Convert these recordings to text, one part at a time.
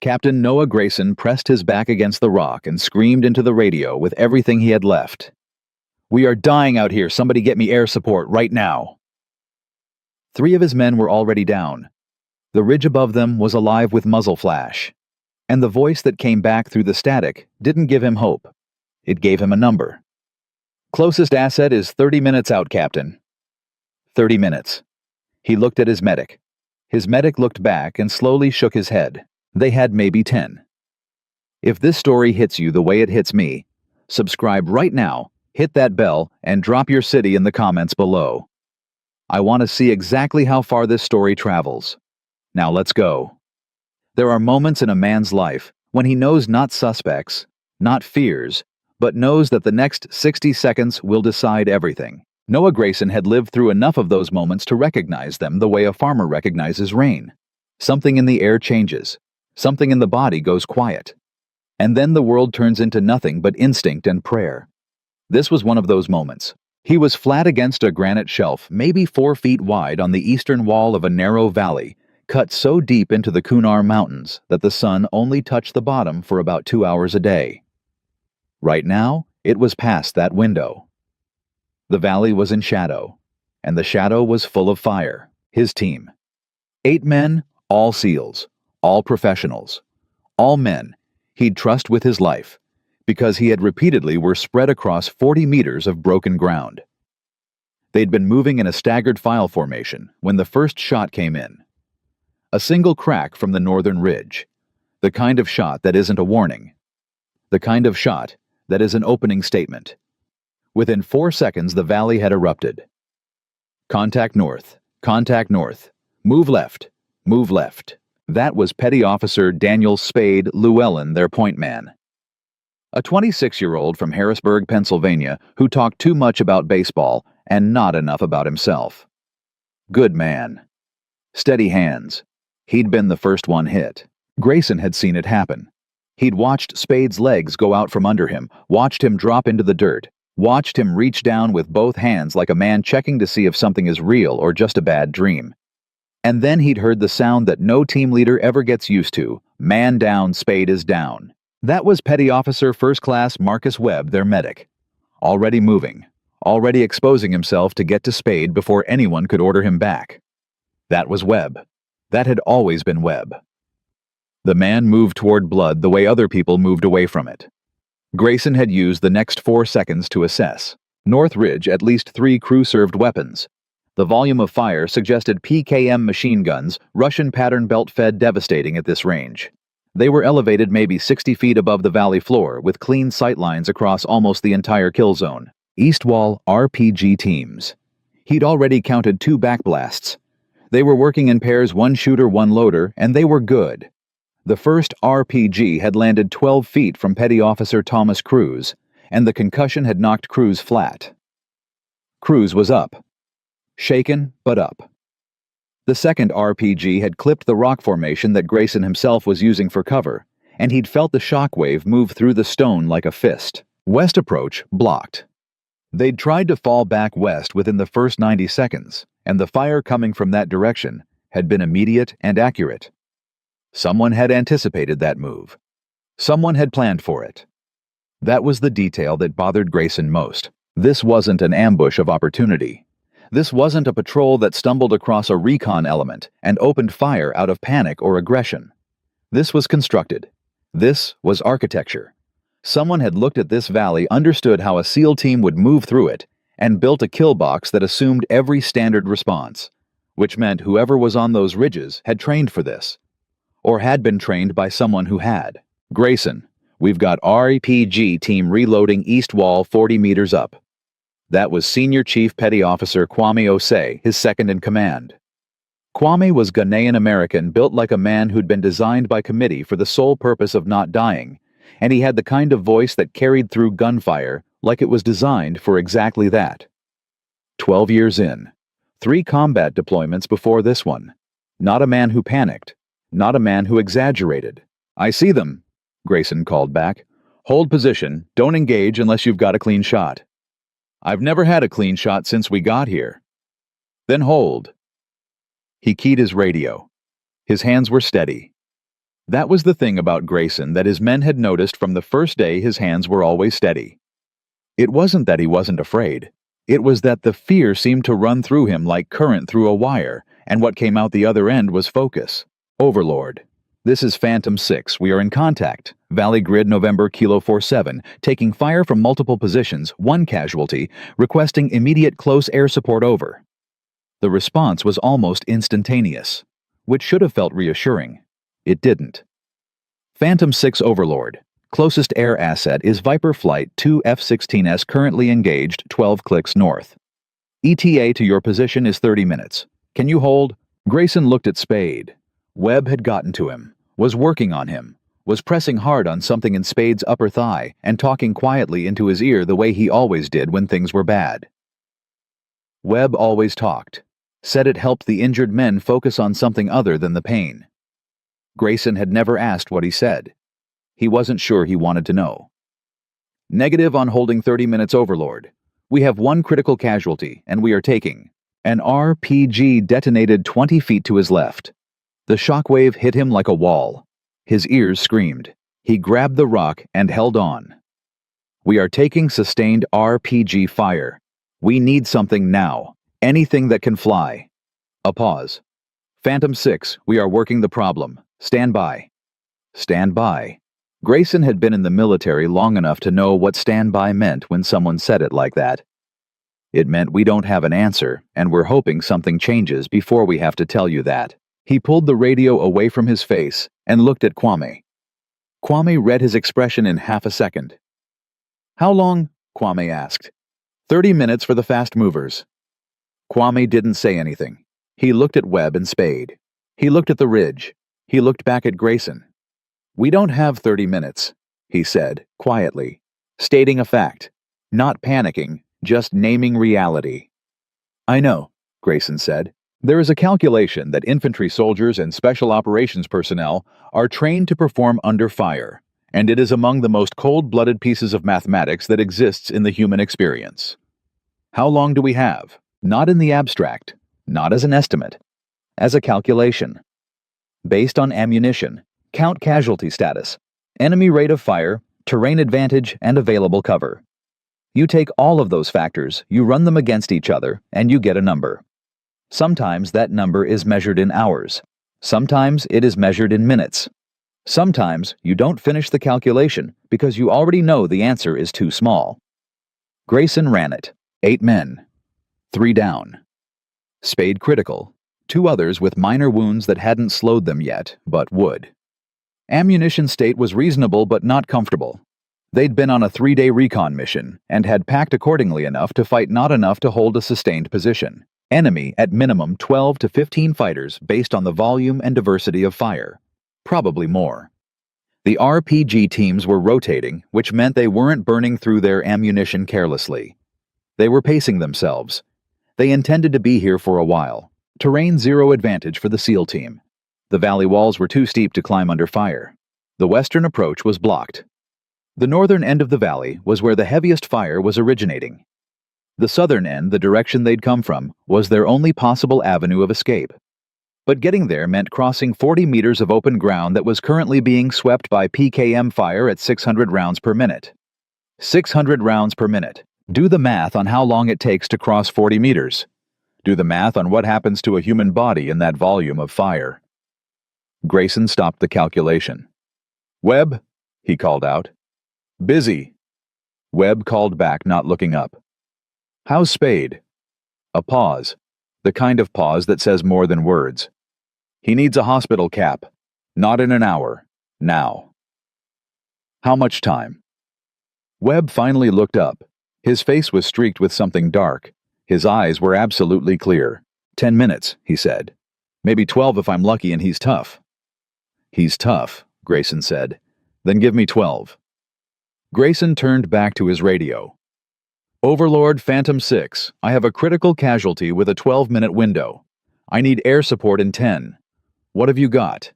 Captain Noah Grayson pressed his back against the rock and screamed into the radio with everything he had left. "We are dying out here. Somebody get me air support right now." 3 of his men were already down. The ridge above them was alive with muzzle flash. And the voice that came back through the static didn't give him hope. It gave him a number. "Closest asset is 30 minutes out, Captain." 30 minutes. He looked at his medic. His medic looked back and slowly shook his head. They had maybe 10. If this story hits you the way it hits me, subscribe right now, hit that bell, and drop your city in the comments below. I want to see exactly how far this story travels. Now let's go. There are moments in a man's life when he knows not suspects, not fears, but knows that the next 60 seconds will decide everything. Noah Grayson had lived through enough of those moments to recognize them the way a farmer recognizes rain. Something in the air changes. Something in the body goes quiet. And then the world turns into nothing but instinct and prayer. This was one of those moments. He was flat against a granite shelf, maybe 4 feet wide on the eastern wall of a narrow valley, cut so deep into the Kunar Mountains that the sun only touched the bottom for about 2 hours a day. Right now, it was past that window. The valley was in shadow, and the shadow was full of fire. His team. 8 men, all SEALs, all professionals, all men he'd trust with his life, because he had repeatedly were spread across 40 meters of broken ground. They'd been moving in a staggered file formation when the first shot came in. A single crack from the northern ridge. The kind of shot that isn't a warning. The kind of shot that is an opening statement. Within 4 seconds, the valley had erupted. Contact north. Contact north. Move left. Move left. That was Petty Officer Daniel Spade Llewellyn, their point man. A 26-year-old from Harrisburg, Pennsylvania, who talked too much about baseball and not enough about himself. Good man. Steady hands. He'd been the first one hit. Grayson had seen it happen. He'd watched Spade's legs go out from under him, watched him drop into the dirt, watched him reach down with both hands like a man checking to see if something is real or just a bad dream. And then he'd heard the sound that no team leader ever gets used to. Man down, Spade is down. That was Petty Officer First Class Marcus Webb, their medic. Already moving, already exposing himself to get to Spade before anyone could order him back. That was Webb. That had always been Webb. The man moved toward blood the way other people moved away from it. Grayson had used the next 4 seconds to assess. North Ridge, at least 3 crew-served weapons. The volume of fire suggested PKM machine guns, Russian pattern belt-fed, devastating at this range. They were elevated maybe 60 feet above the valley floor, with clean sight lines across almost the entire kill zone. East Wall RPG teams. He'd already counted 2 backblasts. They were working in pairs, 1 shooter, 1 loader, and they were good. The first RPG had landed 12 feet from Petty Officer Thomas Cruz, and the concussion had knocked Cruz flat. Cruz was up. Shaken, but up. The second RPG had clipped the rock formation that Grayson himself was using for cover, and he'd felt the shockwave move through the stone like a fist. West approach blocked. They'd tried to fall back west within the first 90 seconds, and the fire coming from that direction had been immediate and accurate. Someone had anticipated that move. Someone had planned for it. That was the detail that bothered Grayson most. This wasn't an ambush of opportunity. This wasn't a patrol that stumbled across a recon element and opened fire out of panic or aggression. This was constructed. This was architecture. Someone had looked at this valley, understood how a SEAL team would move through it, and built a kill box that assumed every standard response, which meant whoever was on those ridges had trained for this, or had been trained by someone who had. Grayson, we've got RPG team reloading east wall 40 meters up. That was Senior Chief Petty Officer Kwame Osei, his second in command. Kwame was Ghanaian-American, built like a man who'd been designed by committee for the sole purpose of not dying, and he had the kind of voice that carried through gunfire like it was designed for exactly that. 12 years in. 3 combat deployments before this one. Not a man who panicked. Not a man who exaggerated. "I see them," Grayson called back. "Hold position. Don't engage unless you've got a clean shot." "I've never had a clean shot since we got here." "Then hold." He keyed his radio. His hands were steady. That was the thing about Grayson that his men had noticed from the first day. His hands were always steady. It wasn't that he wasn't afraid. It was that the fear seemed to run through him like current through a wire, and what came out the other end was focus. Overlord. This is Phantom 6. We are in contact. Valley Grid November Kilo 47, taking fire from multiple positions, 1 casualty, requesting immediate close air support over. The response was almost instantaneous, which should have felt reassuring. It didn't. Phantom 6 Overlord. Closest air asset is Viper Flight 2 F-16S currently engaged 12 clicks north. ETA to your position is 30 minutes. Can you hold? Grayson looked at Spade. Webb had gotten to him, was working on him, was pressing hard on something in Spade's upper thigh and talking quietly into his ear the way he always did when things were bad. Webb always talked, said it helped the injured men focus on something other than the pain. Grayson had never asked what he said. He wasn't sure he wanted to know. Negative on holding 30 minutes Overlord. We have 1 critical casualty, and we are taking. An RPG detonated 20 feet to his left. The shockwave hit him like a wall. His ears screamed. He grabbed the rock and held on. We are taking sustained RPG fire. We need something now. Anything that can fly. A pause. Phantom 6, we are working the problem. Stand by. Stand by. Grayson had been in the military long enough to know what stand by meant when someone said it like that. It meant we don't have an answer, and we're hoping something changes before we have to tell you that. He pulled the radio away from his face and looked at Kwame. Kwame read his expression in half a second. How long? Kwame asked. 30 minutes for the fast movers. Kwame didn't say anything. He looked at Webb and Spade. He looked at the ridge. He looked back at Grayson. We don't have 30 minutes, he said, quietly, stating a fact, not panicking, just naming reality. I know, Grayson said. There is a calculation that infantry soldiers and special operations personnel are trained to perform under fire, and it is among the most cold-blooded pieces of mathematics that exists in the human experience. How long do we have? Not in the abstract, not as an estimate, as a calculation. Based on ammunition, count casualty status, enemy rate of fire, terrain advantage, and available cover. You take all of those factors, you run them against each other, and you get a number. Sometimes that number is measured in hours. Sometimes it is measured in minutes. Sometimes you don't finish the calculation because you already know the answer is too small. Grayson ran it. 8 men. 3 down. Spade critical. 2 others with minor wounds that hadn't slowed them yet, but would. Ammunition state was reasonable but not comfortable. They'd been on a 3-day recon mission and had packed accordingly enough to fight not enough to hold a sustained position. Enemy at minimum 12 to 15 fighters based on the volume and diversity of fire. Probably more. The RPG teams were rotating, which meant they weren't burning through their ammunition carelessly. They were pacing themselves. They intended to be here for a while. Terrain 0 advantage for the SEAL team. The valley walls were too steep to climb under fire. The western approach was blocked. The northern end of the valley was where the heaviest fire was originating. The southern end, the direction they'd come from, was their only possible avenue of escape. But getting there meant crossing 40 meters of open ground that was currently being swept by PKM fire at 600 rounds per minute. 600 rounds per minute. Do the math on how long it takes to cross 40 meters. Do the math on what happens to a human body in that volume of fire. Grayson stopped the calculation. Webb, he called out. Busy. Webb called back, not looking up. How's Spade? A pause. The kind of pause that says more than words. He needs a hospital cap. Not in an hour. Now. How much time? Webb finally looked up. His face was streaked with something dark. His eyes were absolutely clear. 10 minutes, he said. Maybe 12 if I'm lucky and he's tough. He's tough, Grayson said. Then give me 12. Grayson turned back to his radio. Overlord Phantom 6, I have a critical casualty with a 12-minute window. I need air support in 10. What have you got?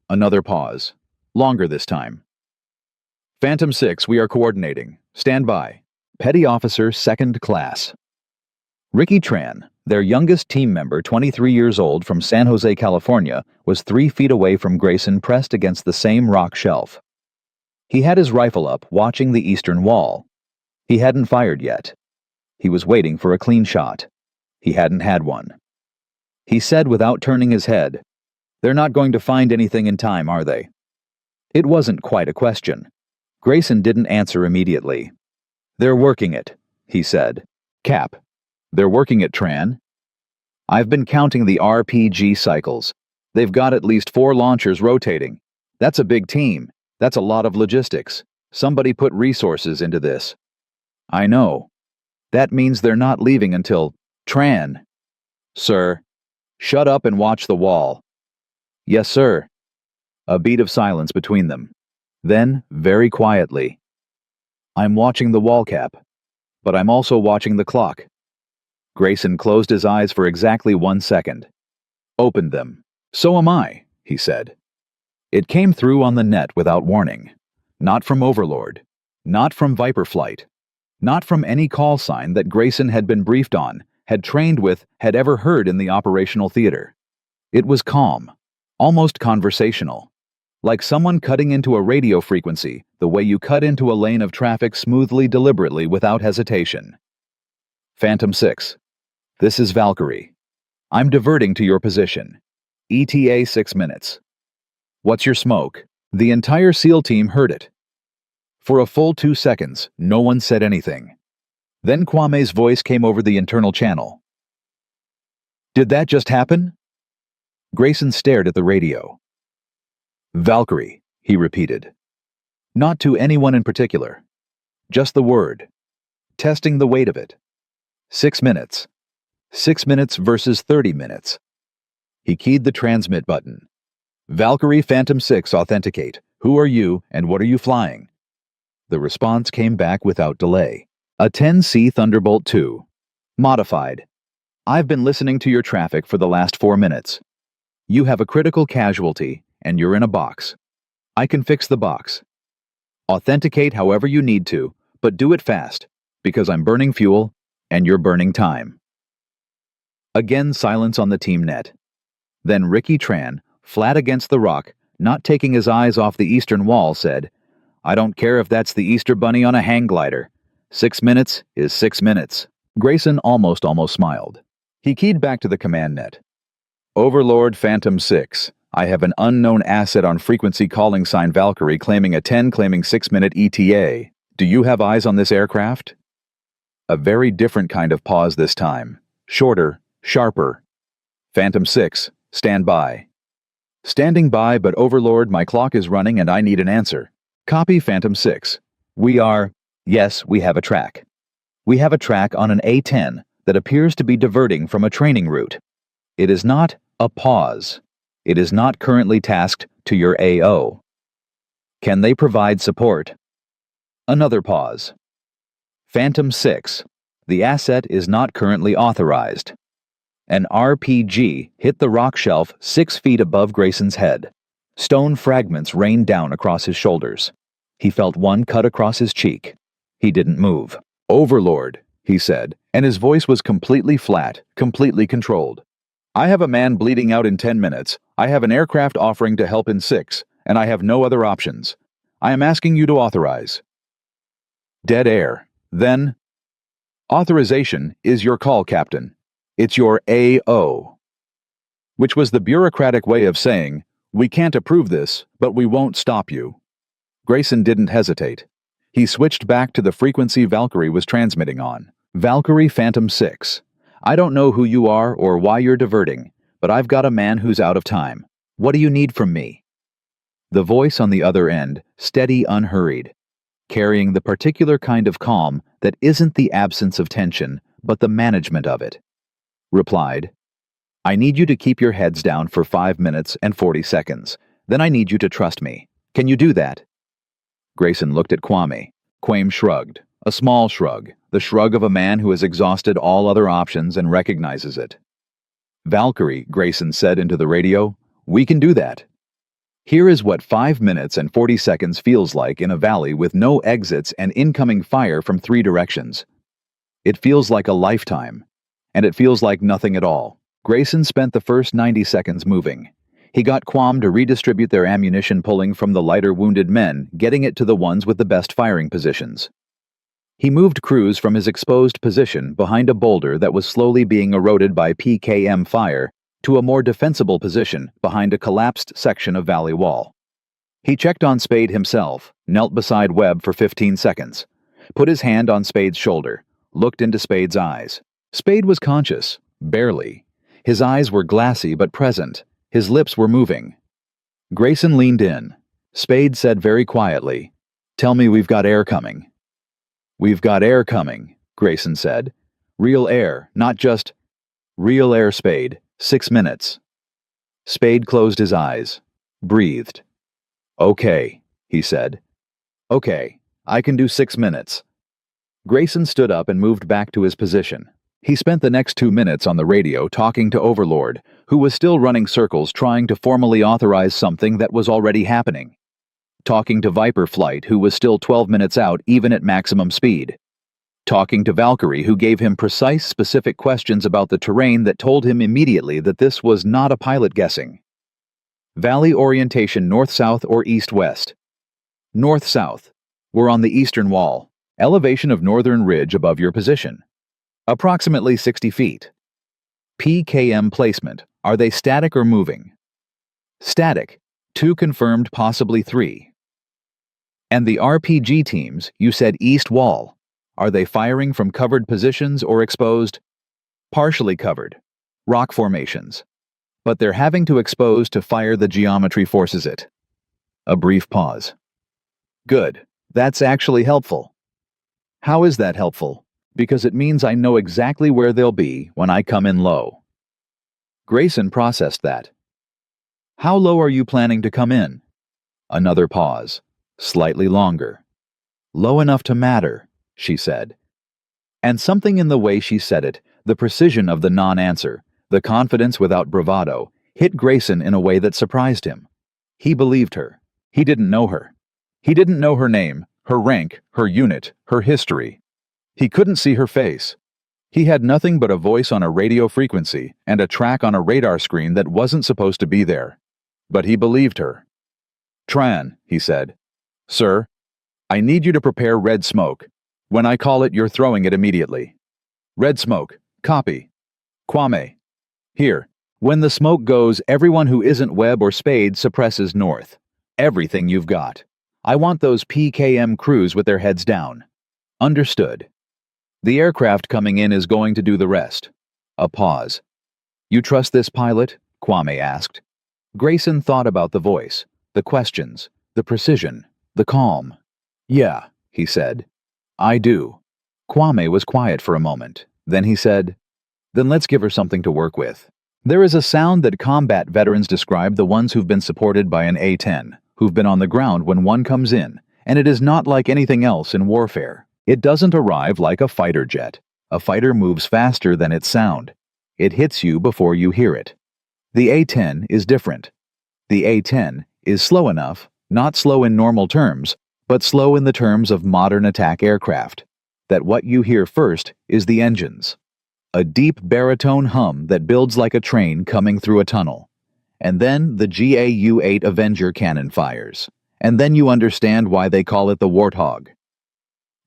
Another pause. Longer this time. Phantom 6, we are coordinating. Stand by. Petty Officer 2nd Class. Ricky Tran, their youngest team member, 23 years old from San Jose, California, was 3 feet away from Grayson, pressed against the same rock shelf. He had his rifle up, watching the eastern wall. He hadn't fired yet. He was waiting for a clean shot. He hadn't had one. He said without turning his head, "They're not going to find anything in time, are they?" It wasn't quite a question. Grayson didn't answer immediately. "They're working it," he said. "Cap, they're working it, Tran. I've been counting the RPG cycles. They've got at least 4 launchers rotating. That's a big team. That's a lot of logistics. Somebody put resources into this." "I know. That means they're not leaving until—" "Tran." "Sir." "Shut up and watch the wall." "Yes, sir." A beat of silence between them. Then, very quietly, "I'm watching the wall, Cap, but I'm also watching the clock." Grayson closed his eyes for exactly 1 second. Opened them. "So am I," he said. It came through on the net without warning. Not from Overlord. Not from Viper Flight. Not from any call sign that Grayson had been briefed on, had trained with, had ever heard in the operational theater. It was calm, almost conversational, like someone cutting into a radio frequency the way you cut into a lane of traffic smoothly, deliberately, without hesitation. "Phantom 6, this is Valkyrie. I'm diverting to your position. ETA 6 minutes. What's your smoke?" The entire SEAL team heard it. For a full 2 seconds, no one said anything. Then Kwame's voice came over the internal channel. "Did that just happen?" Grayson stared at the radio. "Valkyrie," he repeated. Not to anyone in particular. Just the word. Testing the weight of it. 6 minutes. 6 minutes versus 30 minutes. He keyed the transmit button. "Valkyrie Phantom 6, authenticate. Who are you and what are you flying?" The response came back without delay. A-10C Thunderbolt 2. Modified. "I've been listening to your traffic for the last 4 minutes. You have a critical casualty, and you're in a box. I can fix the box. Authenticate however you need to, but do it fast, because I'm burning fuel, and you're burning time." Again silence on the team net. Then Ricky Tran, flat against the rock, not taking his eyes off the eastern wall, said, "I don't care if that's the Easter Bunny on a hang glider. 6 minutes is 6 minutes." Grayson almost smiled. He keyed back to the command net. "Overlord Phantom 6, I have an unknown asset on frequency calling sign Valkyrie claiming A-10 claiming 6-minute ETA. Do you have eyes on this aircraft?" A very different kind of pause this time. Shorter, sharper. "Phantom 6, stand by." "Standing by, but Overlord, my clock is running and I need an answer." "Copy, Phantom 6. Yes, we have a track. We have a track on an A-10 that appears to be diverting from a training route. It is not a pause. It is not currently tasked to your AO. Can they provide support?" Another pause. "Phantom 6, the asset is not currently authorized." An RPG hit the rock shelf 6 feet above Grayson's head. Stone fragments rained down across his shoulders. He felt one cut across his cheek. He didn't move. "Overlord," he said, and his voice was completely flat, completely controlled. "I have a man bleeding out in 10 minutes. I have an aircraft offering to help in 6, and I have no other options. I am asking you to authorize." Dead air. Then, "Authorization is your call, Captain. It's your AO." Which was the bureaucratic way of saying, "We can't approve this, but we won't stop you." Grayson didn't hesitate. He switched back to the frequency Valkyrie was transmitting on. "Valkyrie Phantom 6. I don't know who you are or why you're diverting, but I've got a man who's out of time. What do you need from me?" The voice on the other end, steady, unhurried, carrying the particular kind of calm that isn't the absence of tension, but the management of it, replied, "I need you to keep your heads down for 5 minutes and 40 seconds. Then I need you to trust me. Can you do that?" Grayson looked at Kwame. Kwame shrugged, a small shrug, the shrug of a man who has exhausted all other options and recognizes it. "Valkyrie," Grayson said into the radio, "we can do that. Here is what 5 minutes and 40 seconds feels like in a valley with no exits and incoming fire from 3 directions. It feels like a lifetime. and it feels like nothing at all. Grayson spent the first 90 seconds moving. He got Quam to redistribute their ammunition, pulling from the lighter wounded men, getting it to the ones with the best firing positions. He moved Cruz from his exposed position behind a boulder that was slowly being eroded by PKM fire to a more defensible position behind a collapsed section of valley wall. He checked on Spade himself, knelt beside Webb for 15 seconds, put his hand on Spade's shoulder, looked into Spade's eyes. Spade was conscious, barely. His eyes were glassy but present. His lips were moving. Grayson leaned in. Spade said very quietly, "Tell me we've got air coming." "We've got air coming," Grayson said. "Real air, not just—" "Real air, Spade. 6 minutes." Spade closed his eyes, breathed. "Okay," he said. "Okay, I can do 6 minutes." Grayson stood up and moved back to his position. He spent the next 2 minutes on the radio talking to Overlord, who was still running circles trying to formally authorize something that was already happening. Talking to Viper Flight, who was still 12 minutes out even at maximum speed. Talking to Valkyrie, who gave him precise, specific questions about the terrain that told him immediately that this was not a pilot guessing. Valley orientation north-south or east-west. North-south. We're on the eastern wall. Elevation of northern ridge above your position. Approximately 60 feet. PKM placement. Are they static or moving? Static. 2 confirmed, possibly 3. And the RPG teams, you said east wall. Are they firing from covered positions or exposed? Partially covered. Rock formations. But they're having to expose to fire, the geometry forces it. A brief pause. Good. That's actually helpful. How is that helpful? Because it means I know exactly where they'll be when I come in low. Grayson processed that. How low are you planning to come in? Another pause. Slightly longer. Low enough to matter, she said. And something in the way she said it, the precision of the non-answer, the confidence without bravado, hit Grayson in a way that surprised him. He believed her. He didn't know her. He didn't know her name, her rank, her unit, her history. He couldn't see her face. He had nothing but a voice on a radio frequency and a track on a radar screen that wasn't supposed to be there. But he believed her. "Tran," he said. "Sir, I need you to prepare red smoke. When I call it, you're throwing it immediately. Red smoke. Copy. Kwame. Here. When the smoke goes, everyone who isn't Webb or Spade suppresses north. Everything you've got. I want those PKM crews with their heads down. Understood. The aircraft coming in is going to do the rest." A pause. "You trust this pilot?" Kwame asked. Grayson thought about the voice, the questions, the precision, the calm. "Yeah," he said. "I do." Kwame was quiet for a moment. Then he said, "Then let's give her something to work with." There is a sound that combat veterans describe, the ones who've been supported by an A-10, who've been on the ground when one comes in, and it is not like anything else in warfare. It doesn't arrive like a fighter jet. A fighter moves faster than its sound. It hits you before you hear it. The A-10 is different. The A-10 is slow enough, not slow in normal terms, but slow in the terms of modern attack aircraft, that what you hear first is the engines. A deep baritone hum that builds like a train coming through a tunnel. And then the GAU-8 Avenger cannon fires. And then you understand why they call it the Warthog.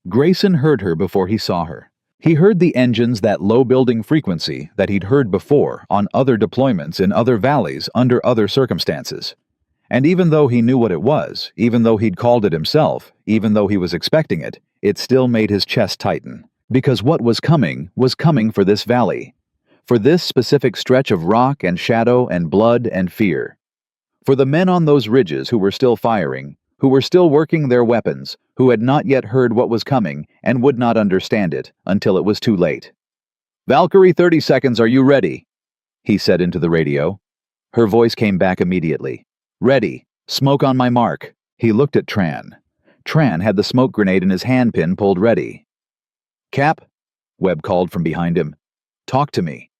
Grayson heard her before he saw her. He heard the engines, that low building frequency that he'd heard before on other deployments in other valleys under other circumstances. And even though he knew what it was, even though he'd called it himself, even though he was expecting it, it still made his chest tighten. Because what was coming for this valley. For this specific stretch of rock and shadow and blood and fear. For the men on those ridges who were still firing, who were still working their weapons, who had not yet heard what was coming and would not understand it until it was too late. "Valkyrie, 30 seconds, are you ready?" he said into the radio. Her voice came back immediately. "Ready. Smoke on my mark." He looked at Tran. Tran had the smoke grenade in his handpin pulled ready. "Cap," Webb called from behind him. "Talk to me."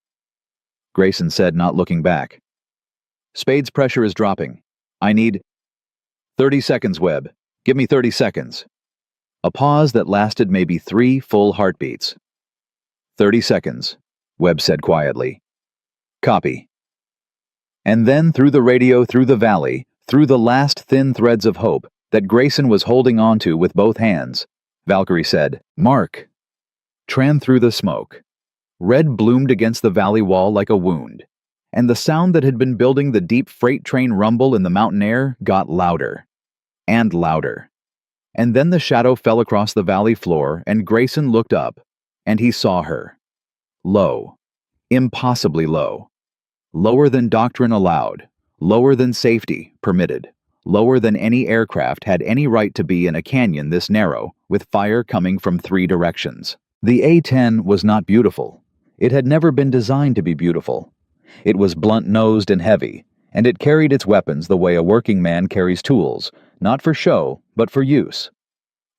Grayson said, not looking back. "Spade's pressure is dropping. I need—" 30 seconds, Webb. Give me 30 seconds. A pause that lasted maybe 3 full heartbeats. 30 seconds. Webb said quietly. Copy. And then through the radio, through the valley, through the last thin threads of hope that Grayson was holding onto with both hands, Valkyrie said, Mark. Tran through the smoke. Red bloomed against the valley wall like a wound, and the sound that had been building the deep freight train rumble in the mountain air got louder and louder. And then the shadow fell across the valley floor, and Grayson looked up, and he saw her. Low. Impossibly low. Lower than doctrine allowed. Lower than safety permitted. Lower than any aircraft had any right to be in a canyon this narrow, with fire coming from 3 directions. The A-10 was not beautiful. It had never been designed to be beautiful. It was blunt-nosed and heavy, and it carried its weapons the way a working man carries tools, not for show, but for use.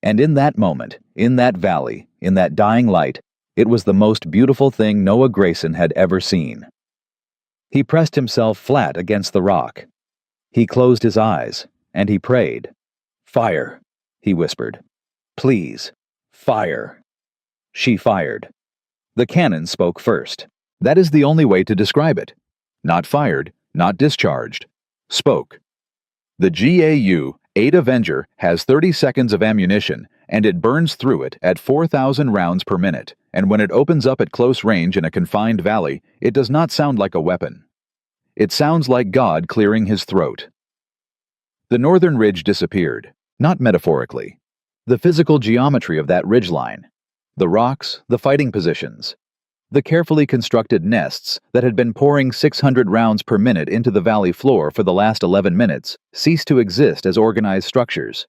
And in that moment, in that valley, in that dying light, it was the most beautiful thing Noah Grayson had ever seen. He pressed himself flat against the rock. He closed his eyes, and he prayed. Fire, he whispered. Please, fire. She fired. The cannon spoke first. That is the only way to describe it. Not fired, not discharged. Spoke. The GAU-8 Avenger has 30 seconds of ammunition, and it burns through it at 4,000 rounds per minute, and when it opens up at close range in a confined valley, it does not sound like a weapon. It sounds like God clearing his throat. The northern ridge disappeared, not metaphorically. The physical geometry of that ridgeline, the rocks, the fighting positions, the carefully constructed nests that had been pouring 600 rounds per minute into the valley floor for the last 11 minutes ceased to exist as organized structures.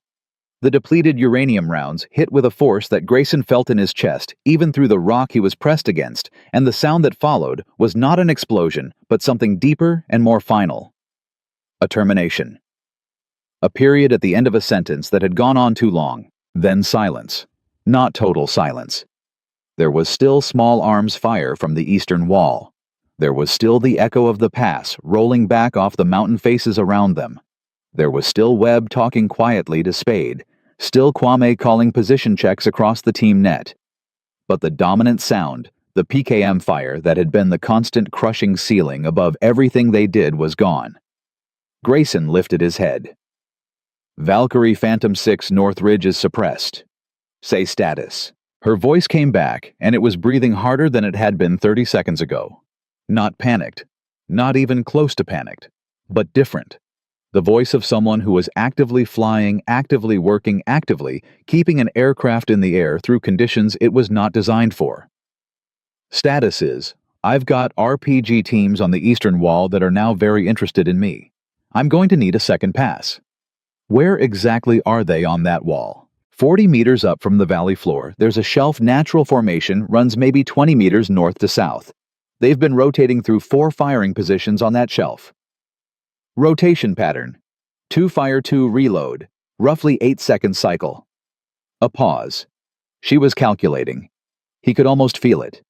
The depleted uranium rounds hit with a force that Grayson felt in his chest, even through the rock he was pressed against, and the sound that followed was not an explosion, but something deeper and more final. A termination. A period at the end of a sentence that had gone on too long. Then silence. Not total silence. There was still small arms fire from the eastern wall. There was still the echo of the pass rolling back off the mountain faces around them. There was still Webb talking quietly to Spade, still Kwame calling position checks across the team net. But the dominant sound, the PKM fire that had been the constant crushing ceiling above everything they did, was gone. Grayson lifted his head. Valkyrie Phantom 6 North Ridge is suppressed. Say status. Her voice came back, and it was breathing harder than it had been 30 seconds ago. Not panicked. Not even close to panicked. But different. The voice of someone who was actively flying, actively working, actively keeping an aircraft in the air through conditions it was not designed for. Status is, I've got RPG teams on the eastern wall that are now very interested in me. I'm going to need a second pass. Where exactly are they on that wall? 40 meters up from the valley floor, there's a shelf natural formation runs maybe 20 meters north to south. They've been rotating through 4 firing positions on that shelf. Rotation pattern. 2 fire 2 reload. Roughly 8-second cycle. A pause. She was calculating. He could almost feel it.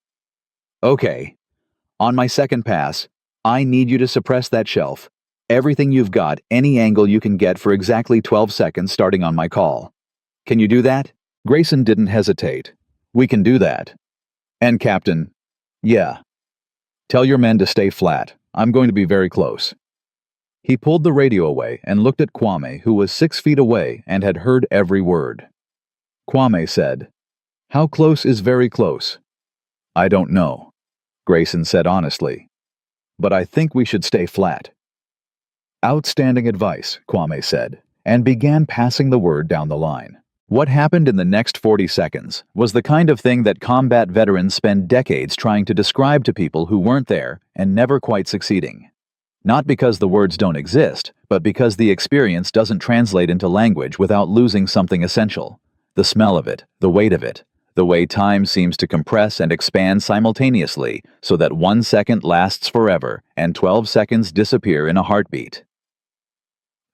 Okay. On my second pass, I need you to suppress that shelf. Everything you've got, any angle you can get for exactly 12 seconds starting on my call. Can you do that? Grayson didn't hesitate. We can do that. And Captain, yeah. Tell your men to stay flat. I'm going to be very close. He pulled the radio away and looked at Kwame, who was 6 feet away and had heard every word. Kwame said, How close is very close? I don't know, Grayson said honestly. But I think we should stay flat. Outstanding advice, Kwame said, and began passing the word down the line. What happened in the next 40 seconds was the kind of thing that combat veterans spend decades trying to describe to people who weren't there and never quite succeeding. Not because the words don't exist, but because the experience doesn't translate into language without losing something essential. The smell of it, the weight of it, the way time seems to compress and expand simultaneously so that 1 second lasts forever and 12 seconds disappear in a heartbeat.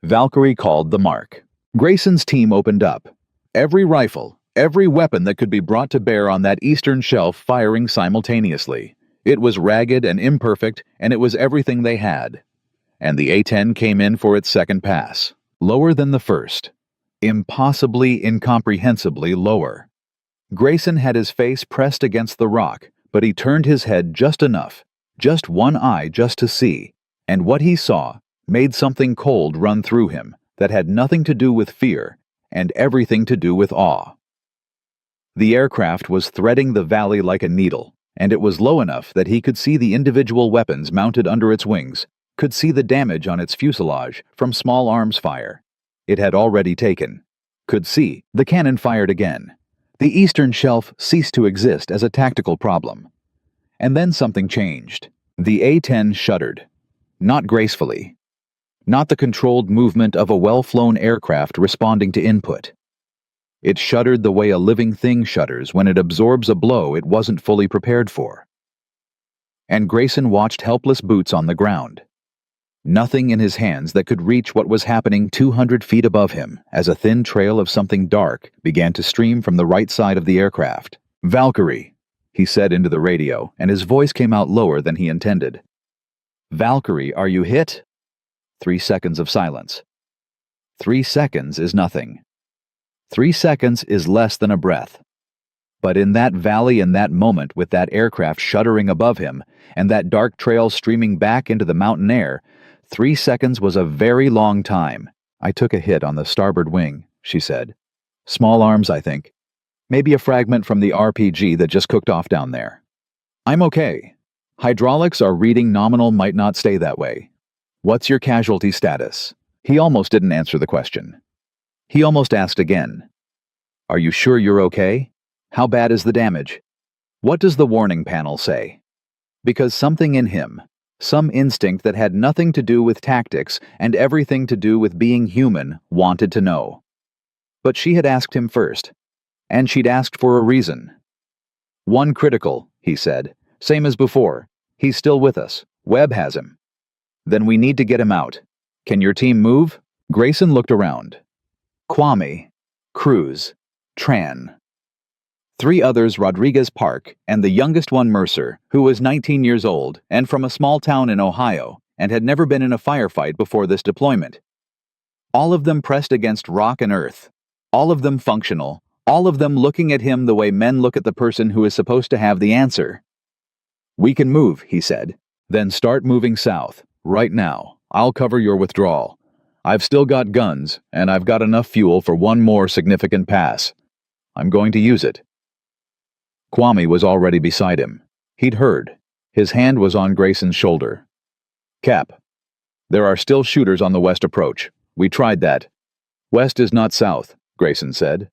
Valkyrie called the mark. Grayson's team opened up. Every rifle, every weapon that could be brought to bear on that eastern shelf firing simultaneously. It was ragged and imperfect, and it was everything they had. And the A-10 came in for its second pass. Lower than the first. Impossibly, incomprehensibly lower. Grayson had his face pressed against the rock, but he turned his head just enough, just one eye just to see, and what he saw made something cold run through him that had nothing to do with fear and everything to do with awe. The aircraft was threading the valley like a needle, and it was low enough that he could see the individual weapons mounted under its wings, could see the damage on its fuselage from small arms fire it had already taken, could see the cannon fired again. The eastern shelf ceased to exist as a tactical problem. And then something changed. The A-10 shuddered. Not gracefully. Not the controlled movement of a well-flown aircraft responding to input. It shuddered the way a living thing shudders when it absorbs a blow it wasn't fully prepared for. And Grayson watched helpless Boots on the ground. Nothing in his hands that could reach what was happening 200 feet above him as a thin trail of something dark began to stream from the right side of the aircraft. "Valkyrie," he said into the radio, and his voice came out lower than he intended. "Valkyrie, are you hit?" 3 seconds of silence. 3 seconds is nothing. 3 seconds is less than a breath. But in that valley, in that moment, with that aircraft shuddering above him and that dark trail streaming back into the mountain air, 3 seconds was a very long time. "I took a hit on the starboard wing," she said. "Small arms, I think. Maybe a fragment from the RPG that just cooked off down there. I'm okay. Hydraulics are reading nominal, might not stay that way. What's your casualty status?" He almost didn't answer the question. He almost asked again. "Are you sure you're okay? How bad is the damage? What does the warning panel say?" Because something in him, some instinct that had nothing to do with tactics and everything to do with being human, wanted to know. But she had asked him first, and she'd asked for a reason. "1 critical," he said. "Same as before. He's still with us. Webb has him." "Then we need to get him out. Can your team move?" Grayson looked around. Kwame, Cruz, Tran. 3 others, Rodriguez Park, and the youngest one, Mercer, who was 19 years old and from a small town in Ohio and had never been in a firefight before this deployment. All of them pressed against rock and earth. All of them functional. All of them looking at him the way men look at the person who is supposed to have the answer. "We can move," he said. "Then start moving south. Right now. I'll cover your withdrawal. I've still got guns, and I've got enough fuel for one more significant pass. I'm going to use it." Kwame was already beside him. He'd heard. His hand was on Grayson's shoulder. "Cap, there are still shooters on the west approach. We tried that." "West is not south," Grayson said.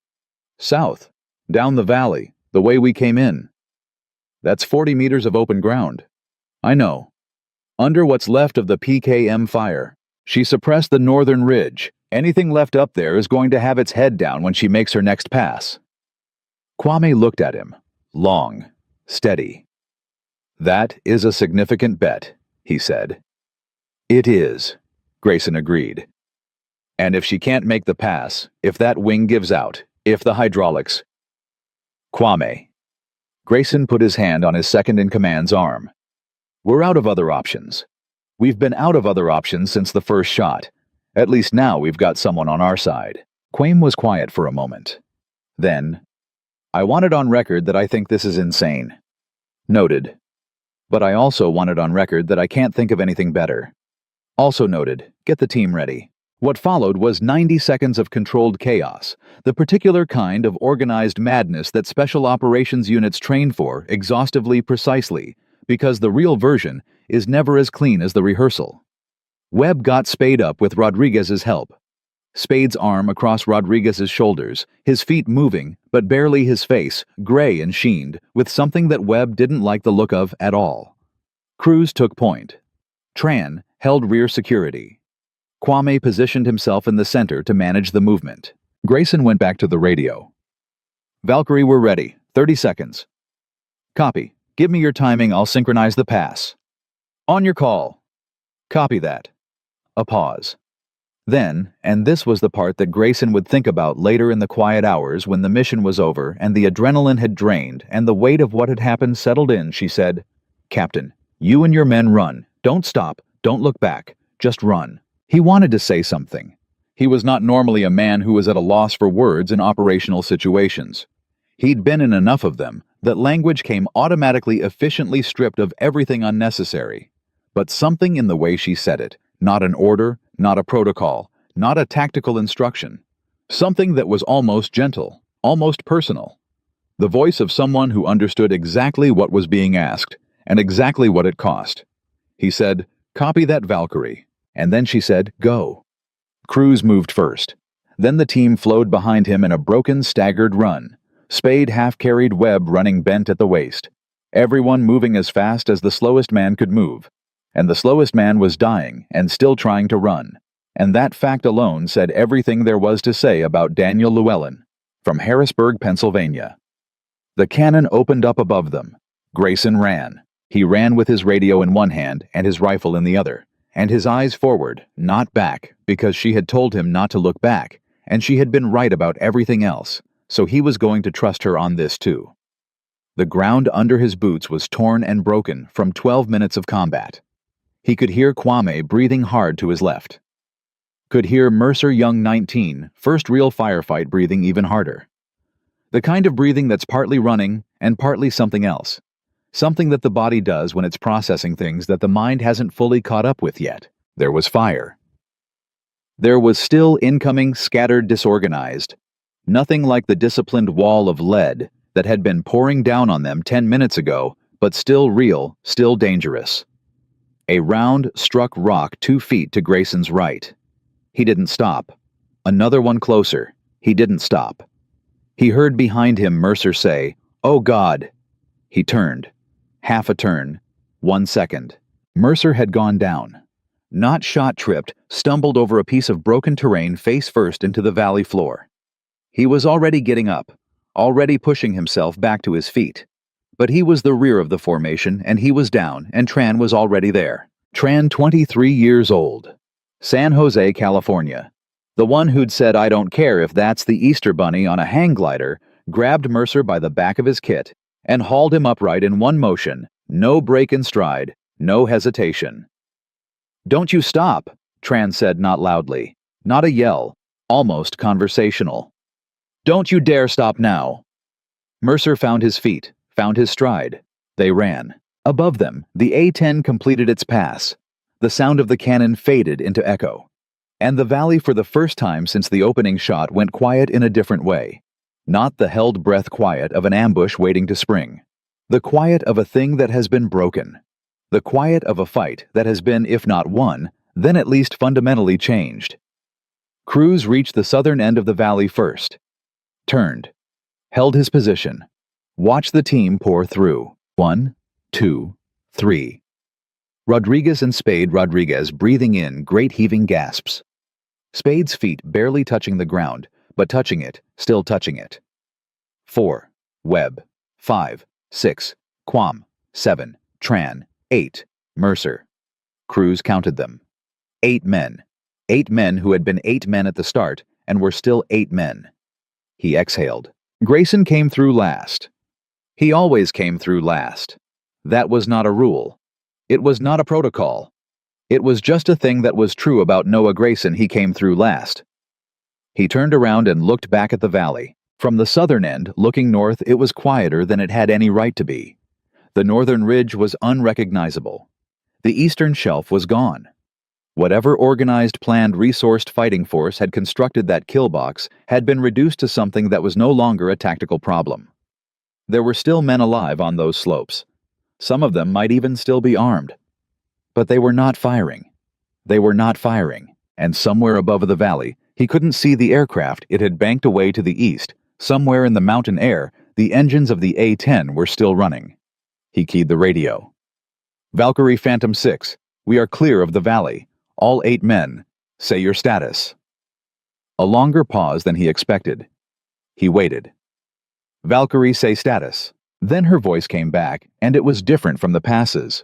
"South. Down the valley, the way we came in." "That's 40 meters of open ground." "I know. Under what's left of the PKM fire. She suppressed the northern ridge. Anything left up there is going to have its head down when she makes her next pass." Kwame looked at him. Long, steady. "That is a significant bet," he said. "It is," Grayson agreed. "And if she can't make the pass, if that wing gives out, if the hydraulics—" "Kwame." Grayson put his hand on his second-in-command's arm. "We're out of other options. We've been out of other options since the first shot. At least now we've got someone on our side." Quame was quiet for a moment. Then, "I want it on record that I think this is insane." "Noted. But I also want it on record that I can't think of anything better." "Also noted. Get the team ready." What followed was 90 seconds of controlled chaos, the particular kind of organized madness that special operations units train for exhaustively precisely, because the real version is never as clean as the rehearsal. Webb got Spade up with Rodriguez's help. Spade's arm across Rodriguez's shoulders, his feet moving, but barely his face, gray and sheened, with something that Webb didn't like the look of at all. Cruz took point. Tran held rear security. Kwame positioned himself in the center to manage the movement. Grayson went back to the radio. "Valkyrie, we're ready. 30 seconds. "Copy. Give me your timing, I'll synchronize the pass." "On your call." "Copy that." A pause. Then, and this was the part that Grayson would think about later in the quiet hours when the mission was over and the adrenaline had drained and the weight of what had happened settled in, she said, "Captain, you and your men run. Don't stop. Don't look back. Just run." He wanted to say something. He was not normally a man who was at a loss for words in operational situations. He'd been in enough of them, That language came automatically efficiently stripped of everything unnecessary. But something in the way she said it, not an order, not a protocol, not a tactical instruction. Something that was almost gentle, almost personal. The voice of someone who understood exactly what was being asked, and exactly what it cost. He said, "Copy that, Valkyrie." And then she said, "Go." Cruz moved first. Then the team flowed behind him in a broken, staggered run. Spade half-carried Webb running bent at the waist. Everyone moving as fast as the slowest man could move. And the slowest man was dying and still trying to run. And that fact alone said everything there was to say about Daniel Llewellyn, from Harrisburg, Pennsylvania. The cannon opened up above them. Grayson ran. He ran with his radio in one hand and his rifle in the other, and his eyes forward, not back, because she had told him not to look back, and she had been right about everything else, so he was going to trust her on this too. The ground under his boots was torn and broken from 12 minutes of combat. He could hear Kwame breathing hard to his left. Could hear Mercer Young 19, first real firefight, breathing even harder. The kind of breathing that's partly running and partly something else. Something that the body does when it's processing things that the mind hasn't fully caught up with yet. There was fire. There was still incoming, scattered, disorganized. Nothing like the disciplined wall of lead that had been pouring down on them 10 minutes ago, but still real, still dangerous. A round, struck rock 2 feet to Grayson's right. He didn't stop. Another one closer. He didn't stop. He heard behind him Mercer say, "Oh God!" He turned. Half a turn. 1 second. Mercer had gone down. Not shot-tripped, stumbled over a piece of broken terrain face first into the valley floor. He was already getting up, already pushing himself back to his feet. But he was the rear of the formation, and he was down, and Tran was already there. Tran, 23 years old. San Jose, California. The one who'd said, "I don't care if that's the Easter Bunny on a hang glider," grabbed Mercer by the back of his kit and hauled him upright in one motion, no break in stride, no hesitation. "Don't you stop," Tran said, not loudly, not a yell, almost conversational. "Don't you dare stop now." Mercer found his feet, found his stride. They ran. Above them, the A-10 completed its pass. The sound of the cannon faded into echo. And the valley, for the first time since the opening shot, went quiet in a different way. Not the held breath quiet of an ambush waiting to spring. The quiet of a thing that has been broken. The quiet of a fight that has been, if not won, then at least fundamentally changed. Cruz reached the southern end of the valley first. Turned. Held his position. Watched the team pour through. 1, 2, 3. Rodriguez and Spade. Rodriguez breathing in great heaving gasps. Spade's feet barely touching the ground, but touching it, still touching it. 4. Webb. 5, 6. Quam. 7. Tran. 8. Mercer. Cruz counted them. 8 men. 8 men who had been 8 men at the start and were still 8 men. He exhaled. Grayson came through last. He always came through last. That was not a rule. It was not a protocol. It was just a thing that was true about Noah Grayson. He came through last. He turned around and looked back at the valley. From the southern end, looking north, it was quieter than it had any right to be. The northern ridge was unrecognizable. The eastern shelf was gone. Whatever organized, planned, resourced fighting force had constructed that kill box had been reduced to something that was no longer a tactical problem. There were still men alive on those slopes. Some of them might even still be armed. But they were not firing. They were not firing, and somewhere above the valley, he couldn't see the aircraft. It had banked away to the east. Somewhere in the mountain air, the engines of the A-10 were still running. He keyed the radio. "Valkyrie Phantom 6, we are clear of the valley. All 8 men. Say your status." A longer pause than he expected. He waited. "Valkyrie, say status." Then her voice came back, and it was different from the passes.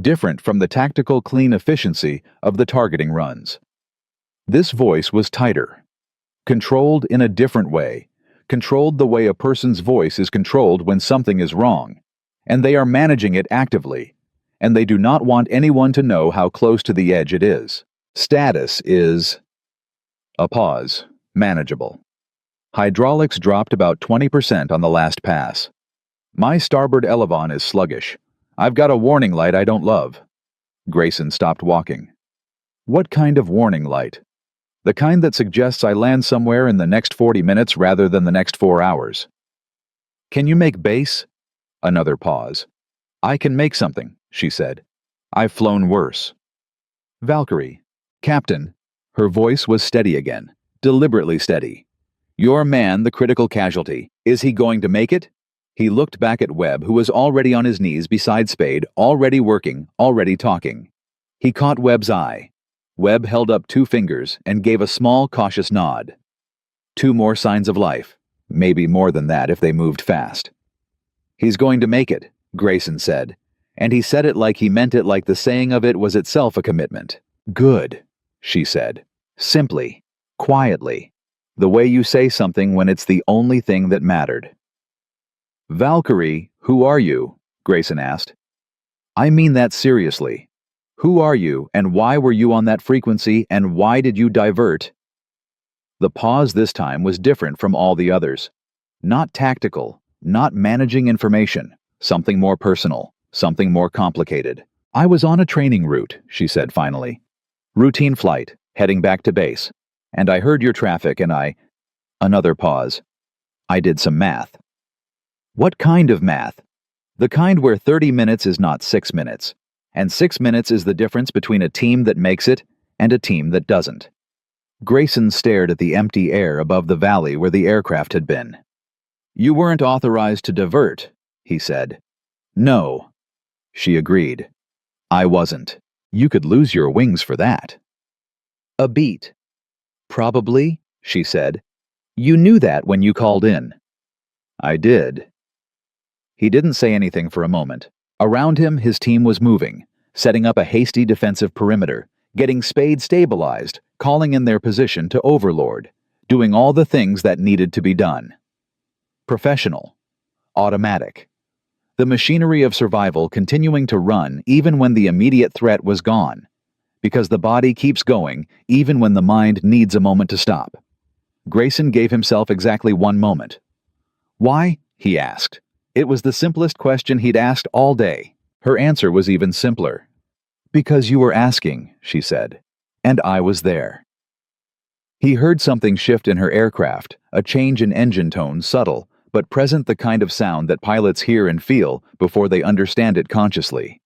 Different from the tactical, clean efficiency of the targeting runs. This voice was tighter. Controlled in a different way. Controlled the way a person's voice is controlled when something is wrong. And they are managing it actively. And they do not want anyone to know how close to the edge it is. Status is... A pause. Manageable. Hydraulics dropped about 20% on the last pass. My starboard elevon is sluggish. I've got a warning light I don't love. Grayson stopped walking. What kind of warning light? The kind that suggests I land somewhere in the next 40 minutes rather than the next 4 hours. Can you make base? Another pause. I can make something, she said. I've flown worse. Valkyrie. Captain. Her voice was steady again, deliberately steady. Your man, the critical casualty. Is he going to make it? He looked back at Webb, who was already on his knees beside Spade, already working, already talking. He caught Webb's eye. Webb held up 2 fingers and gave a small, cautious nod. 2 more signs of life. Maybe more than that if they moved fast. He's going to make it, Grayson said, and he said it like he meant it, like the saying of it was itself a commitment. Good, she said, simply, quietly, the way you say something when it's the only thing that mattered. Valkyrie, who are you? Grayson asked. I mean that seriously. Who are you, and why were you on that frequency, and why did you divert? The pause this time was different from all the others. Not tactical, not managing information, something more personal, something more complicated. I was on a training route, she said finally. Routine flight, heading back to base. And I heard your traffic and I... Another pause. I did some math. What kind of math? The kind where 30 minutes is not 6 minutes, and 6 minutes is the difference between a team that makes it and a team that doesn't. Grayson stared at the empty air above the valley where the aircraft had been. You weren't authorized to divert, he said. No. She agreed. I wasn't. You could lose your wings for that. A beat. Probably, she said. You knew that when you called in. I did. He didn't say anything for a moment. Around him, his team was moving, setting up a hasty defensive perimeter, getting Spade stabilized, calling in their position to Overlord, doing all the things that needed to be done. Professional. Automatic. The machinery of survival continuing to run even when the immediate threat was gone, because the body keeps going even when the mind needs a moment to stop. Grayson gave himself exactly 1 moment. Why? He asked. It was the simplest question he'd asked all day. Her answer was even simpler. Because you were asking, she said, and I was there. He heard something shift in her aircraft, a change in engine tone, subtle, but present, the kind of sound that pilots hear and feel before they understand it consciously.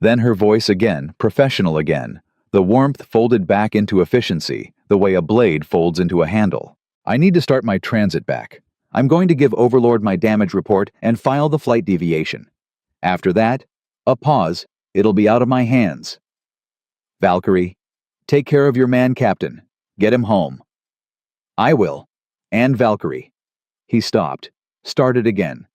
Then her voice again, professional again, the warmth folded back into efficiency, the way a blade folds into a handle. I need to start my transit back. I'm going to give Overlord my damage report and file the flight deviation. After that, a pause, it'll be out of my hands. Valkyrie, take care of your man, Captain. Get him home. I will. And Valkyrie. He stopped, started again.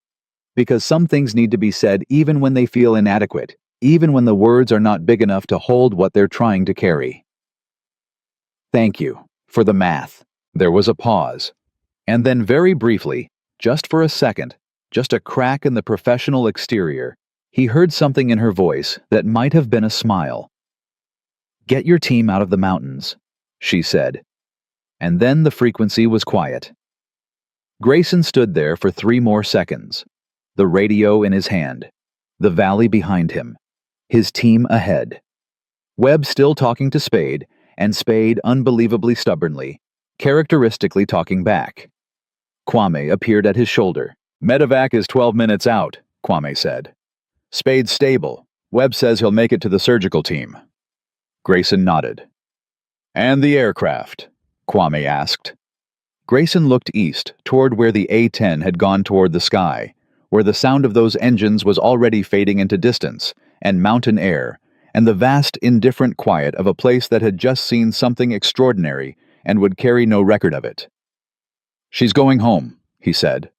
Because some things need to be said even when they feel inadequate, even when the words are not big enough to hold what they're trying to carry. Thank you for the math. There was a pause. And then very briefly, just for a second, just a crack in the professional exterior, he heard something in her voice that might have been a smile. Get your team out of the mountains, she said. And then the frequency was quiet. Grayson stood there for 3 more seconds, the radio in his hand, the valley behind him, his team ahead. Webb still talking to Spade, and Spade unbelievably stubbornly, characteristically talking back. Kwame appeared at his shoulder. Medevac is 12 minutes out, Kwame said. Spade's stable. Webb says he'll make it to the surgical team. Grayson nodded. And the aircraft? Kwame asked. Grayson looked east, toward where the A-10 had gone toward the sky, where the sound of those engines was already fading into distance, and mountain air, and the vast, indifferent quiet of a place that had just seen something extraordinary and would carry no record of it. She's going home, he said.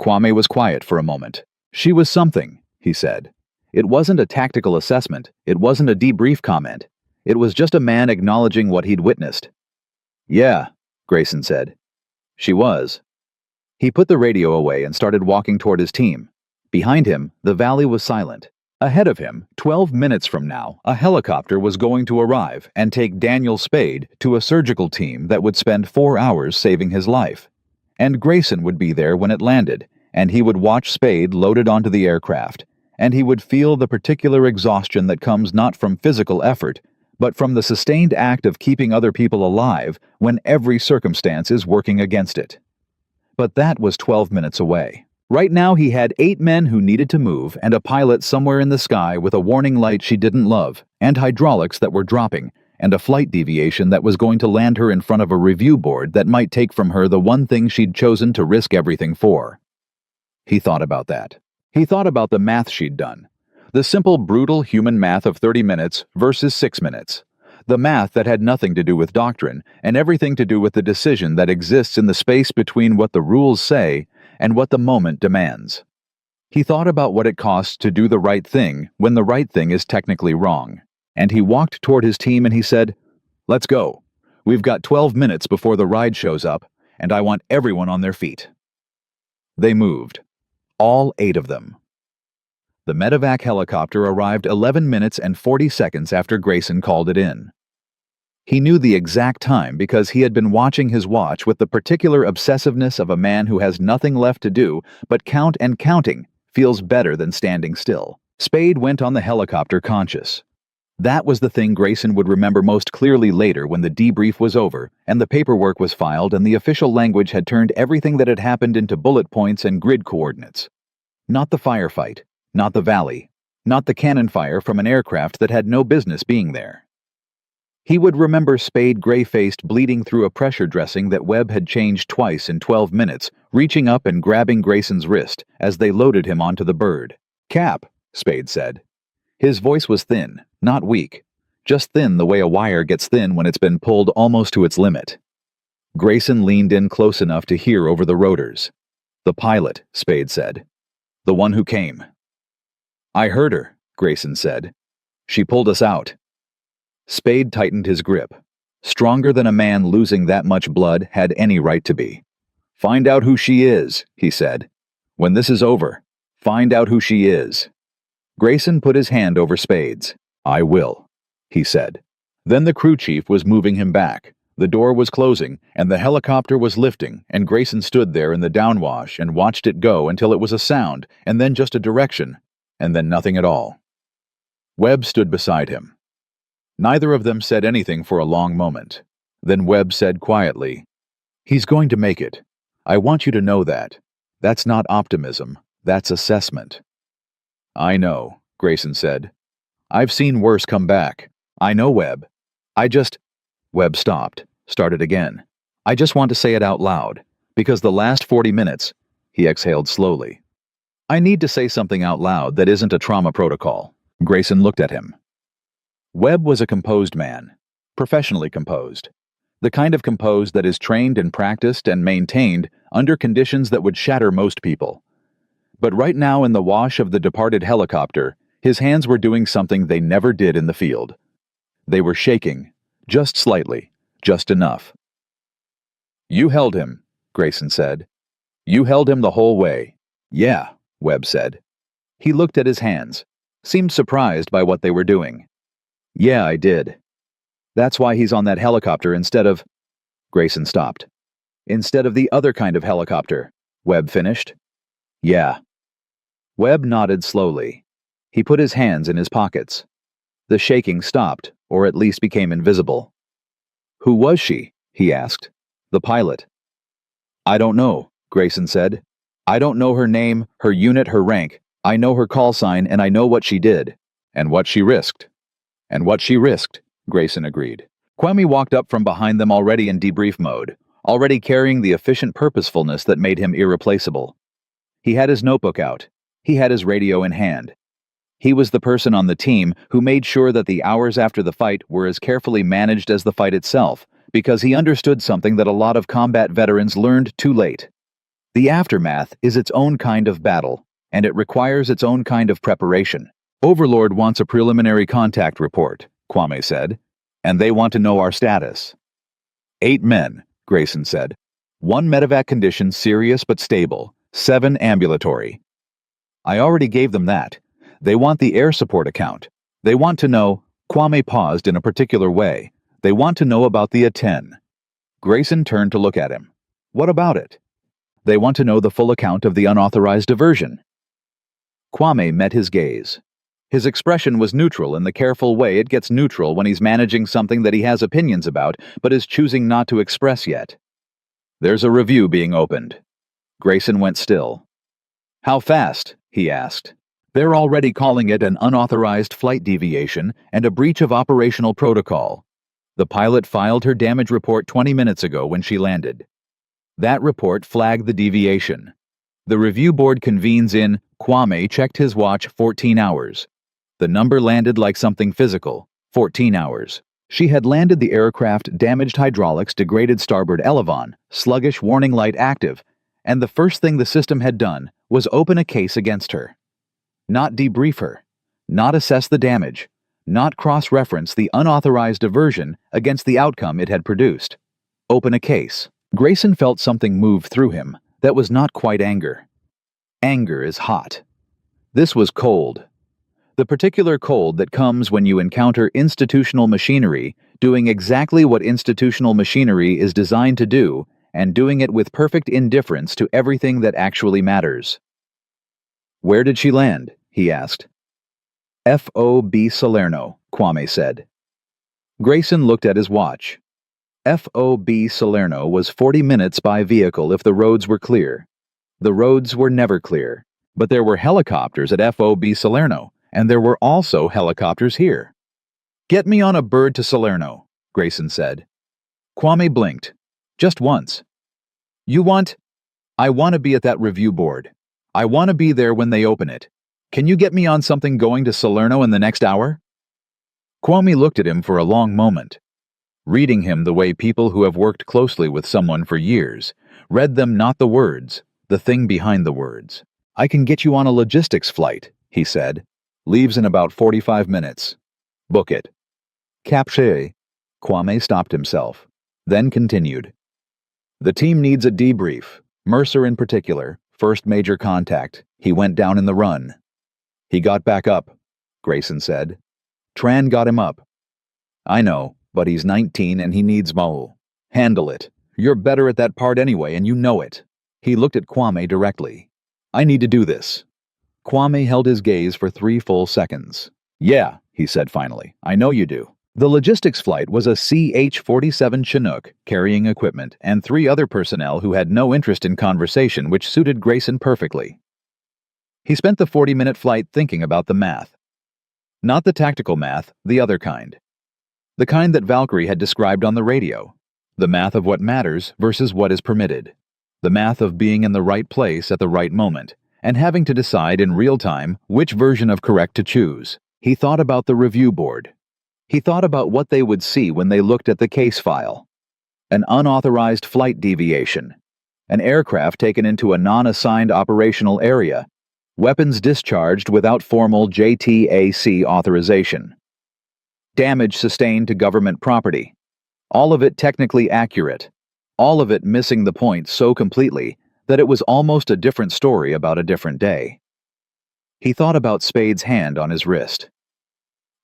Kwame was quiet for a moment. She was something, he said. It wasn't a tactical assessment. It wasn't a debrief comment. It was just a man acknowledging what he'd witnessed. Yeah, Grayson said. She was. He put the radio away and started walking toward his team. Behind him, the valley was silent. Ahead of him, 12 minutes from now, a helicopter was going to arrive and take Daniel Spade to a surgical team that would spend 4 hours saving his life. And Grayson would be there when it landed, and he would watch Spade loaded onto the aircraft, and he would feel the particular exhaustion that comes not from physical effort, but from the sustained act of keeping other people alive when every circumstance is working against it. But that was 12 minutes away. Right now he had 8 men who needed to move, and a pilot somewhere in the sky with a warning light she didn't love, and hydraulics that were dropping, and a flight deviation that was going to land her in front of a review board that might take from her the one thing she'd chosen to risk everything for. He thought about that. He thought about the math she'd done. The simple, brutal human math of 30 minutes versus 6 minutes. The math that had nothing to do with doctrine and everything to do with the decision that exists in the space between what the rules say and what the moment demands. He thought about what it costs to do the right thing when the right thing is technically wrong. And he walked toward his team and he said, "Let's go. We've got 12 minutes before the ride shows up, and I want everyone on their feet." They moved. All 8 of them. The medevac helicopter arrived 11 minutes and 40 seconds after Grayson called it in. He knew the exact time because he had been watching his watch with the particular obsessiveness of a man who has nothing left to do but count, and counting feels better than standing still. Spade went on the helicopter conscious. That was the thing Grayson would remember most clearly later when the debrief was over and the paperwork was filed and the official language had turned everything that had happened into bullet points and grid coordinates. Not the firefight, not the valley, not the cannon fire from an aircraft that had no business being there. He would remember Spade gray-faced bleeding through a pressure dressing that Webb had changed twice in 12 minutes, reaching up and grabbing Grayson's wrist as they loaded him onto the bird. "Cap," Spade said. His voice was thin, not weak, just thin the way a wire gets thin when it's been pulled almost to its limit. Grayson leaned in close enough to hear over the rotors. "The pilot," Spade said. "The one who came." "I heard her," Grayson said. "She pulled us out." Spade tightened his grip. Stronger than a man losing that much blood had any right to be. "Find out who she is," he said. "When this is over, find out who she is." Grayson put his hand over Spade's. "I will," he said. Then the crew chief was moving him back. The door was closing, and the helicopter was lifting, and Grayson stood there in the downwash and watched it go until it was a sound, and then just a direction, and then nothing at all. Webb stood beside him. Neither of them said anything for a long moment. Then Webb said quietly, "He's going to make it. I want you to know that. That's not optimism, that's assessment." "I know," Grayson said. "I've seen worse come back. I know, Webb. Webb stopped, started again. "I just want to say it out loud, because the last 40 minutes, he exhaled slowly. "I need to say something out loud that isn't a trauma protocol." Grayson looked at him. Webb was a composed man, professionally composed. The kind of composed that is trained and practiced and maintained under conditions that would shatter most people. But right now in the wash of the departed helicopter, his hands were doing something they never did in the field. They were shaking, just slightly, just enough. "You held him," Grayson said. "You held him the whole way." "Yeah," Webb said. He looked at his hands, seemed surprised by what they were doing. "Yeah, I did. That's why he's on that helicopter instead of—" Grayson stopped. "Instead of the other kind of helicopter," Webb finished. "Yeah." Webb nodded slowly. He put his hands in his pockets. The shaking stopped, or at least became invisible. "Who was she?" he asked. "The pilot." "I don't know," Grayson said. "I don't know her name, her unit, her rank. I know her call sign, and I know what she did. And what she risked." "And what she risked," Grayson agreed. Kwame walked up from behind them already in debrief mode, already carrying the efficient purposefulness that made him irreplaceable. He had his notebook out. He had his radio in hand. He was the person on the team who made sure that the hours after the fight were as carefully managed as the fight itself, because he understood something that a lot of combat veterans learned too late. The aftermath is its own kind of battle, and it requires its own kind of preparation. "Overlord wants a preliminary contact report," Kwame said, "and they want to know our status." 8 men, Grayson said. 1 medevac condition serious but stable, 7 ambulatory. "I already gave them that. They want the air support account. They want to know—" Kwame paused in a particular way. "They want to know about the A-10. Grayson turned to look at him. "What about it?" They want to know the full account of the unauthorized diversion. Kwame met his gaze. His expression was neutral in the careful way it gets neutral when he's managing something that he has opinions about but is choosing not to express yet. There's a review being opened. Grayson went still. How fast? He asked. They're already calling it an unauthorized flight deviation and a breach of operational protocol. The pilot filed her damage report 20 minutes ago when she landed. That report flagged the deviation. The review board convenes in. Kwame checked his watch 14 hours. The number landed like something physical, 14 hours. She had landed the aircraft damaged hydraulics, degraded starboard elevon, sluggish warning light active, and the first thing the system had done was open a case against her. Not debrief her, not assess the damage, not cross-reference the unauthorized diversion against the outcome it had produced. Open a case. Grayson felt something move through him that was not quite anger. Anger is hot. This was cold. The particular cold that comes when you encounter institutional machinery doing exactly what institutional machinery is designed to do and doing it with perfect indifference to everything that actually matters. Where did she land? He asked. F.O.B. Salerno, Kwame said. Grayson looked at his watch. F.O.B. Salerno was 40 minutes by vehicle if the roads were clear. The roads were never clear, but there were helicopters at F.O.B. Salerno, and there were also helicopters here. Get me on a bird to Salerno, Grayson said. Kwame blinked. Just once. You want? I want to be at that review board. I want to be there when they open it. Can you get me on something going to Salerno in the next hour? Kwame looked at him for a long moment, reading him the way people who have worked closely with someone for years read them, not the words, the thing behind the words. I can get you on a logistics flight, he said. Leaves in about 45 minutes. Book it. Capche. Kwame stopped himself, then continued. The team needs a debrief. Mercer in particular, first major contact. He went down in the run. He got back up, Grayson said. Tran got him up. I know, but he's 19 and he needs Maul. Handle it. You're better at that part anyway, and you know it. He looked at Kwame directly. I need to do this. Kwame held his gaze for 3 full seconds. Yeah, he said finally. I know you do. The logistics flight was a CH-47 Chinook carrying equipment and 3 other personnel who had no interest in conversation, which suited Grayson perfectly. He spent the 40-minute flight thinking about the math. Not the tactical math, the other kind. The kind that Valkyrie had described on the radio. The math of what matters versus what is permitted. The math of being in the right place at the right moment, and having to decide in real time which version of correct to choose. He thought about the review board. He thought about what they would see when they looked at the case file. An unauthorized flight deviation. An aircraft taken into a non-assigned operational area. Weapons discharged without formal JTAC authorization. Damage sustained to government property. All of it technically accurate. All of it missing the point so completely that it was almost a different story about a different day. He thought about Spade's hand on his wrist.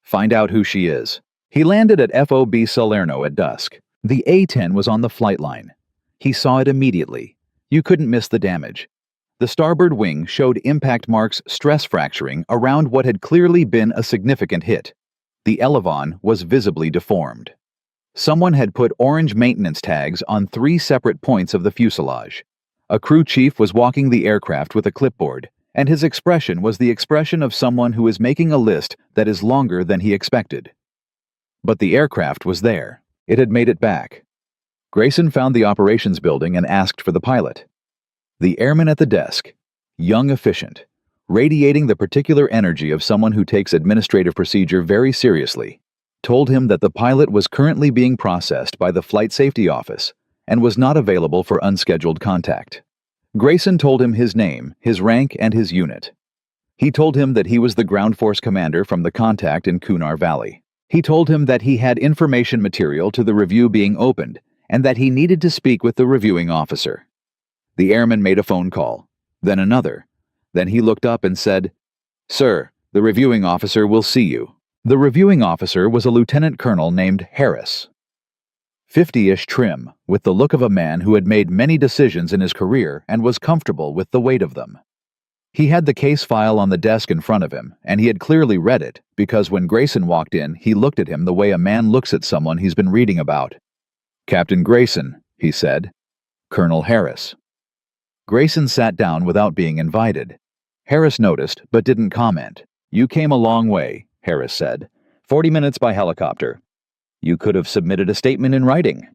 Find out who she is. He landed at FOB Salerno at dusk. The A-10 was on the flight line. He saw it immediately. You couldn't miss the damage. The starboard wing showed impact marks stress fracturing around what had clearly been a significant hit. The elevon was visibly deformed. Someone had put orange maintenance tags on 3 separate points of the fuselage. A crew chief was walking the aircraft with a clipboard, and his expression was the expression of someone who is making a list that is longer than he expected. But the aircraft was there. It had made it back. Grayson found the operations building and asked for the pilot. The airman at the desk, young, efficient, radiating the particular energy of someone who takes administrative procedure very seriously, told him that the pilot was currently being processed by the Flight Safety Office and was not available for unscheduled contact. Grayson told him his name, his rank, and his unit. He told him that he was the ground force commander from the contact in Kunar Valley. He told him that he had information material to the review being opened and that he needed to speak with the reviewing officer. The airman made a phone call, then another. Then he looked up and said, "Sir, the reviewing officer will see you." The reviewing officer was a lieutenant colonel named Harris. 50-ish trim, with the look of a man who had made many decisions in his career and was comfortable with the weight of them. He had the case file on the desk in front of him, and he had clearly read it, because when Grayson walked in, he looked at him the way a man looks at someone he's been reading about. "Captain Grayson," he said. "Colonel Harris." Grayson sat down without being invited. Harris noticed, but didn't comment. "You came a long way," Harris said. 40 minutes by helicopter. You could have submitted a statement in writing."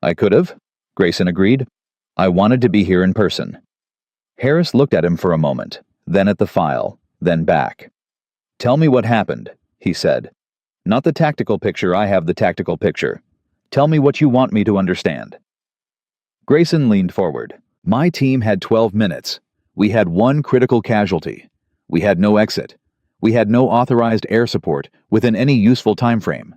"I could have," Grayson agreed. "I wanted to be here in person." Harris looked at him for a moment, then at the file, then back. "Tell me what happened," he said. "Not the tactical picture, I have the tactical picture. Tell me what you want me to understand." Grayson leaned forward. "My team had 12 minutes. We had one critical casualty. We had no exit. We had no authorized air support within any useful time frame.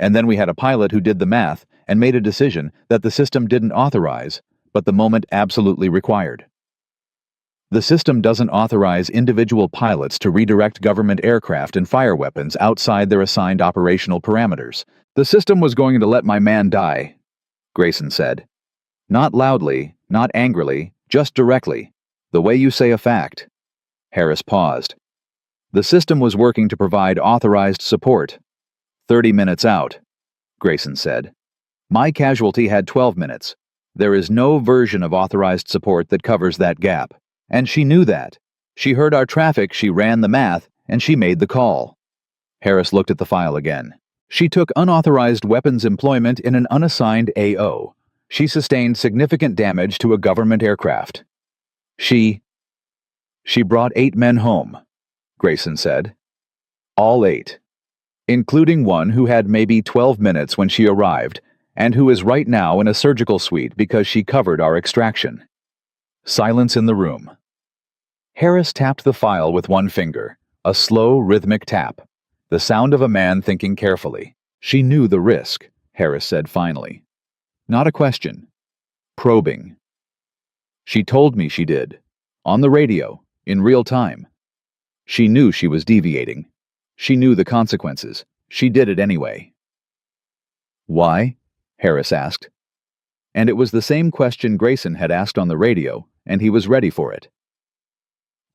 And then we had a pilot who did the math and made a decision that the system didn't authorize, but the moment absolutely required. The system doesn't authorize individual pilots to redirect government aircraft and fire weapons outside their assigned operational parameters. The system was going to let my man die," Grayson said. "Not loudly, not angrily, just directly, the way you say a fact." Harris paused. "The system was working to provide authorized support. 30 minutes out," Grayson said. "My casualty had 12 minutes. There is no version of authorized support that covers that gap. And she knew that. She heard our traffic, she ran the math, and she made the call." Harris looked at the file again. "She took unauthorized weapons employment in an unassigned AO. She sustained significant damage to a government aircraft. She brought 8 men home," Grayson said. "All 8. Including one who had maybe 12 minutes when she arrived, and who is right now in a surgical suite because she covered our extraction." Silence in the room. Harris tapped the file with one finger, a slow, rhythmic tap, the sound of a man thinking carefully. "She knew the risk," Harris said finally. "Not a question. Probing. She told me she did. On the radio, in real time. She knew she was deviating. She knew the consequences. She did it anyway." "Why?" Harris asked. And it was the same question Grayson had asked on the radio, and he was ready for it.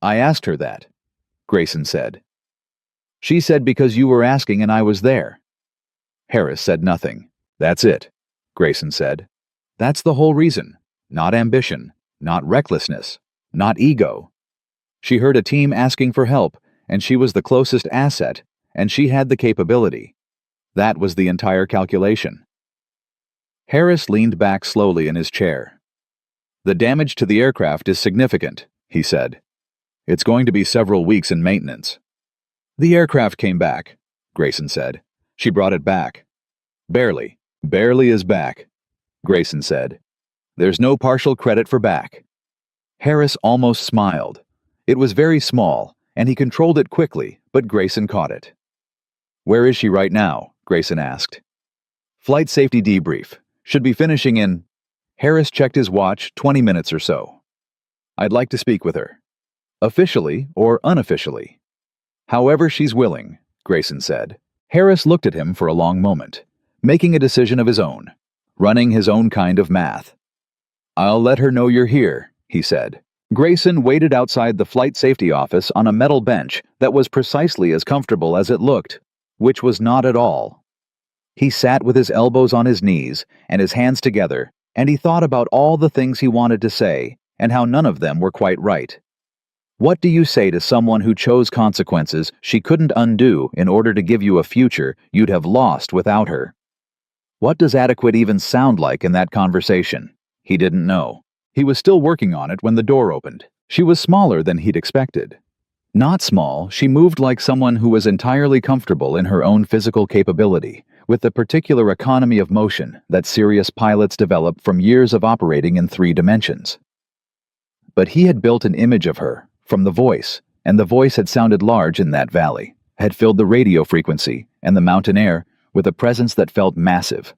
"I asked her that," Grayson said. "She said because you were asking and I was there." Harris said nothing. "That's it," Grayson said. "That's the whole reason. Not ambition, not recklessness, not ego. She heard a team asking for help, and she was the closest asset, and she had the capability. That was the entire calculation." Harris leaned back slowly in his chair. "The damage to the aircraft is significant," he said. "It's going to be several weeks in maintenance." "The aircraft came back," Grayson said. "She brought it back." "Barely. Barely is back," Grayson said. "There's no partial credit for back." Harris almost smiled. It was very small, and he controlled it quickly, but Grayson caught it. "Where is she right now?" Grayson asked. "Flight safety debrief. Should be finishing in..." Harris checked his watch, 20 minutes or so. "I'd like to speak with her. Officially or unofficially?" "However she's willing," Grayson said. Harris looked at him for a long moment, making a decision of his own, running his own kind of math. "I'll let her know you're here," he said. Grayson waited outside the flight safety office on a metal bench that was precisely as comfortable as it looked, which was not at all. He sat with his elbows on his knees and his hands together, and he thought about all the things he wanted to say and how none of them were quite right. What do you say to someone who chose consequences she couldn't undo in order to give you a future you'd have lost without her? What does adequate even sound like in that conversation? He didn't know. He was still working on it when the door opened. She was smaller than he'd expected. Not small, she moved like someone who was entirely comfortable in her own physical capability, with the particular economy of motion that serious pilots develop from years of operating in 3 dimensions. But he had built an image of her from the voice, and the voice had sounded large in that valley, had filled the radio frequency and the mountain air with a presence that felt massive.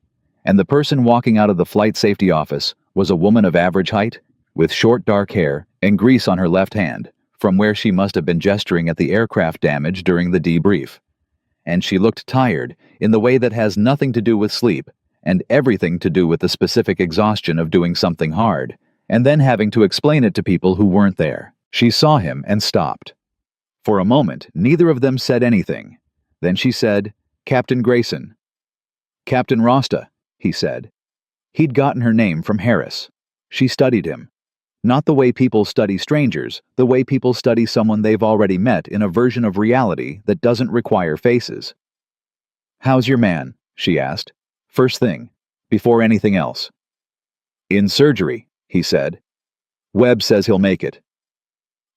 And the person walking out of the flight safety office was a woman of average height, with short dark hair and grease on her left hand, from where she must have been gesturing at the aircraft damage during the debrief. And she looked tired in the way that has nothing to do with sleep, and everything to do with the specific exhaustion of doing something hard, and then having to explain it to people who weren't there. She saw him and stopped. For a moment, neither of them said anything. Then she said, "Captain Grayson." "Captain Rasta," he said. He'd gotten her name from Harris. She studied him. Not the way people study strangers, the way people study someone they've already met in a version of reality that doesn't require faces. "How's your man?" she asked. First thing, before anything else. "In surgery," he said. "Webb says he'll make it."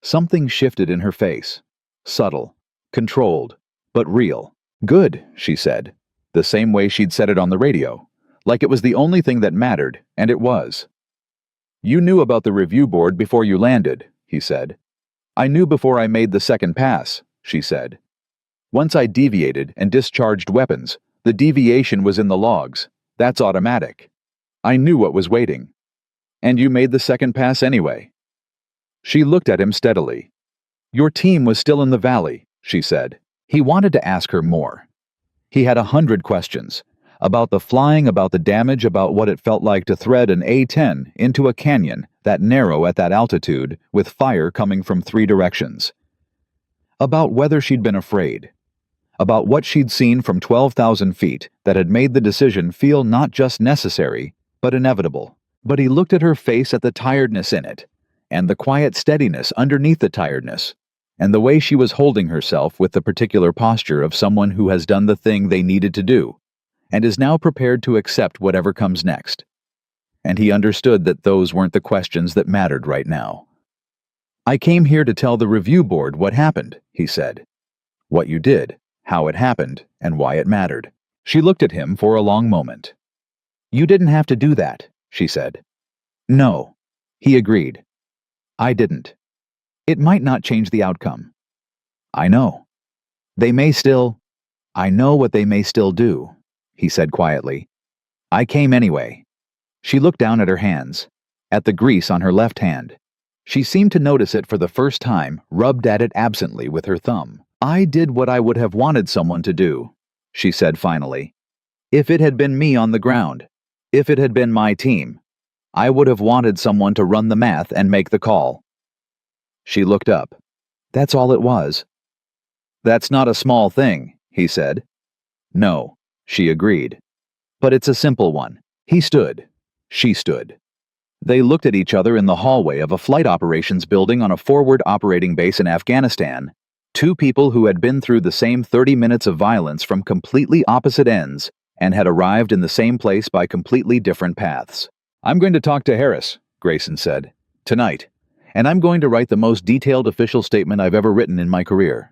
Something shifted in her face. Subtle, controlled, but real. "Good," she said, the same way she'd said it on the radio, like it was the only thing that mattered, and it was. "You knew about the review board before you landed," he said. "I knew before I made the second pass," she said. "Once I deviated and discharged weapons, the deviation was in the logs. That's automatic. I knew what was waiting. And you made the second pass anyway." She looked at him steadily. "Your team was still in the valley," she said. He wanted to ask her more. He had 100 questions. About the flying, about the damage, about what it felt like to thread an A-10 into a canyon that narrow at that altitude with fire coming from 3 directions. About whether she'd been afraid. About what she'd seen from 12,000 feet that had made the decision feel not just necessary, but inevitable. But he looked at her face, at the tiredness in it, and the quiet steadiness underneath the tiredness, and the way she was holding herself with the particular posture of someone who has done the thing they needed to do, and is now prepared to accept whatever comes next. And he understood that those weren't the questions that mattered right now. "I came here to tell the review board what happened," he said. "What you did, how it happened, and why it mattered." She looked at him for a long moment. "You didn't have to do that," she said. "No," he agreed. "I didn't. It might not change the outcome. I know. They may still... I know what they may still do," he said quietly. "I came anyway." She looked down at her hands, at the grease on her left hand. She seemed to notice it for the first time, rubbed at it absently with her thumb. "I did what I would have wanted someone to do," she said finally. "If it had been me on the ground, if it had been my team, I would have wanted someone to run the math and make the call." She looked up. "That's all it was." "That's not a small thing," he said. "No," she agreed. "But it's a simple one." He stood. She stood. They looked at each other in the hallway of a flight operations building on a forward operating base in Afghanistan. 2 people who had been through the same 30 minutes of violence from completely opposite ends and had arrived in the same place by completely different paths. "I'm going to talk to Harris," Grayson said, "tonight. And I'm going to write the most detailed official statement I've ever written in my career.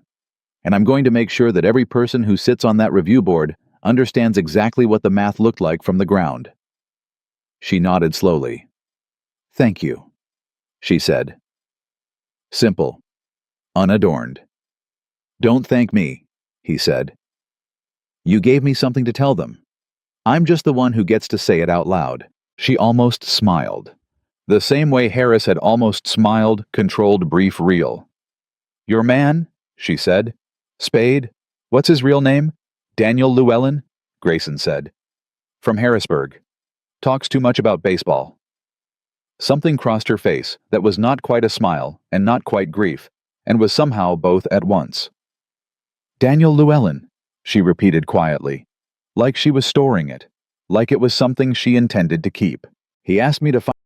And I'm going to make sure that every person who sits on that review board understands exactly what the math looked like from the ground." She nodded slowly. "Thank you," she said. Simple. Unadorned. "Don't thank me," he said. "You gave me something to tell them. I'm just the one who gets to say it out loud." She almost smiled. The same way Harris had almost smiled, controlled brief reel. "Your man?" she said. "Spade? What's his real name?" "Daniel Llewellyn," Grayson said. "From Harrisburg. Talks too much about baseball." Something crossed her face that was not quite a smile and not quite grief, and was somehow both at once. "Daniel Llewellyn," she repeated quietly, like she was storing it, like it was something she intended to keep. "He asked me to find